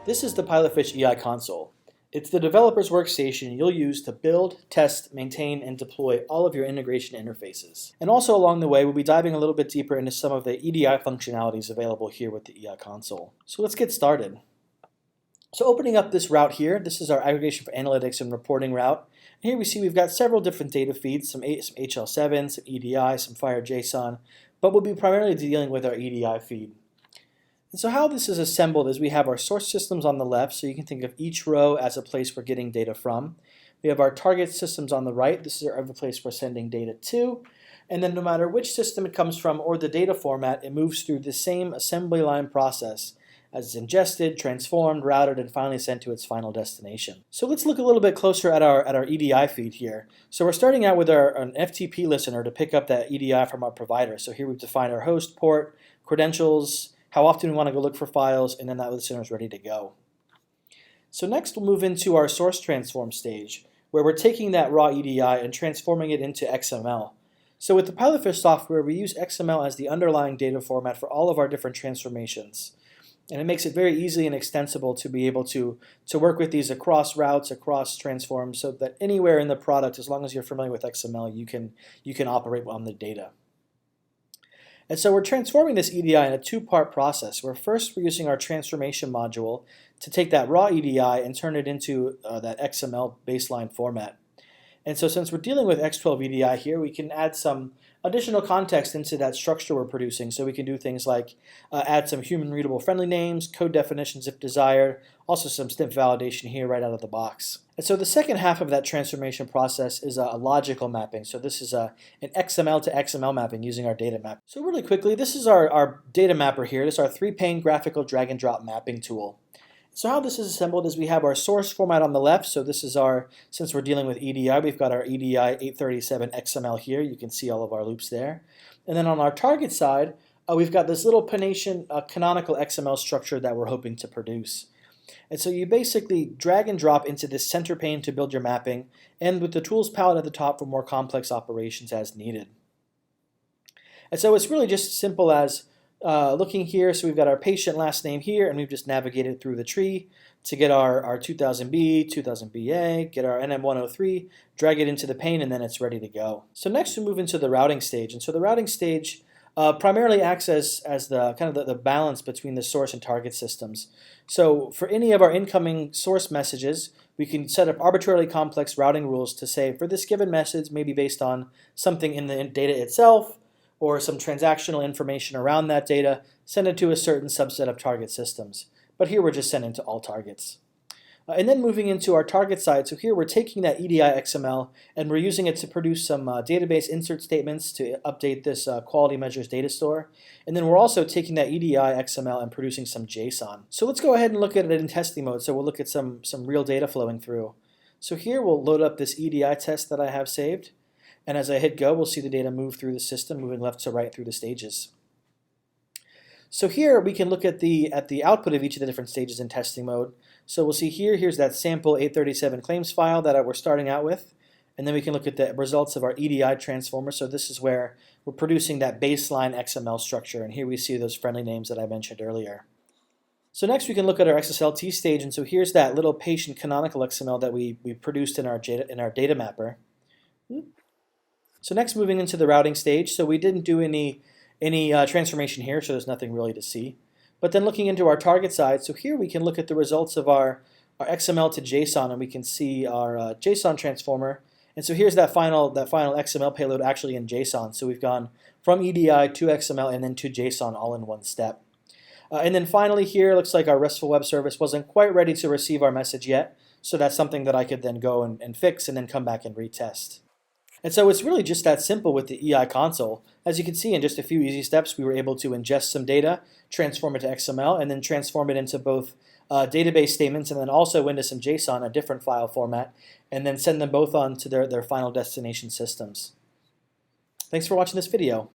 This is the PilotFish eiConsole. It's the developer's workstation you'll use to build, test, maintain, and deploy all of your integration interfaces. And also along the way, we'll be diving a little bit deeper into some of the EDI functionalities available here with the eiConsole. So let's get started. So opening up this route here, this is our aggregation for analytics and reporting route. And here we see we've got several different data feeds, some HL7, some EDI, some FireJSON, but we'll be primarily dealing with our EDI feed. And so how this is assembled is we have our source systems on the left, so you can think of each row as a place we're getting data from. We have our target systems on the right. This is every place we're sending data to. And then no matter which system it comes from or the data format, it moves through the same assembly line process as it's ingested, transformed, routed, and finally sent to its final destination. So let's look a little bit closer at our EDI feed here. So we're starting out with an FTP listener to pick up that EDI from our provider. So here we've defined our host, port, credentials, how often we want to go look for files, and then that listener is ready to go. So next we'll move into our source transform stage, where we're taking that raw EDI and transforming it into XML. So with the PilotFish software, we use XML as the underlying data format for all of our different transformations. And it makes it very easy and extensible to be able to work with these across routes, across transforms, so that anywhere in the product, as long as you're familiar with XML, you can operate on the data. And so we're transforming this EDI in a two-part process, where first we're using our transformation module to take that raw EDI and turn it into that XML baseline format. And so since we're dealing with X12 EDI here, we can add some additional context into that structure we're producing. So we can do things like add some human-readable friendly names, code definitions if desired, also some snip validation here right out of the box. And so the second half of that transformation process is a logical mapping. So this is an XML to XML mapping using our data map. So really quickly, this is our data mapper here. This is our 3-pane graphical drag and drop mapping tool. So how this is assembled is we have our source format on the left. So this is since we're dealing with EDI, we've got our EDI 837 XML here. You can see all of our loops there. And then on our target side, we've got this little canonical XML structure that we're hoping to produce. And so you basically drag and drop into this center pane to build your mapping, and with the tools palette at the top for more complex operations as needed. And so it's really just as simple as looking here. So we've got our patient last name here, and we've just navigated through the tree to get our 2000B, 2000BA, get our NM103, drag it into the pane, and then it's ready to go. So next we move into the routing stage. And so the routing stage primarily acts as the kind of the balance between the source and target systems. So for any of our incoming source messages, we can set up arbitrarily complex routing rules to say for this given message, maybe based on something in the data itself or some transactional information around that data, send it to a certain subset of target systems. But here we're just sending to all targets. And then moving into our target side, so here we're taking that EDI XML and we're using it to produce some database insert statements to update this quality measures data store. And then we're also taking that EDI XML and producing some JSON. So let's go ahead and look at it in testing mode. So we'll look at some real data flowing through. So here we'll load up this EDI test that I have saved. And as I hit go, we'll see the data move through the system, moving left to right through the stages. So here we can look at the output of each of the different stages in testing mode. So we'll see here's that sample 837 claims file that we're starting out with. And then we can look at the results of our EDI transformer. So this is where we're producing that baseline XML structure. And here we see those friendly names that I mentioned earlier. So next we can look at our XSLT stage. And so here's that little patient canonical XML that we produced in our data mapper. So next moving into the routing stage. So we didn't do any transformation here, so there's nothing really to see. But then looking into our target side, so here we can look at the results of our XML to JSON, and we can see our JSON transformer. And so here's that final XML payload actually in JSON. So we've gone from EDI to XML and then to JSON all in one step. And then finally here, looks like our RESTful web service wasn't quite ready to receive our message yet. So that's something that I could then go and fix and then come back and retest. And so it's really just that simple with the eiConsole. As you can see, in just a few easy steps, we were able to ingest some data, transform it to XML, and then transform it into both database statements and then also into some JSON, a different file format, and then send them both on to their final destination systems. Thanks for watching this video.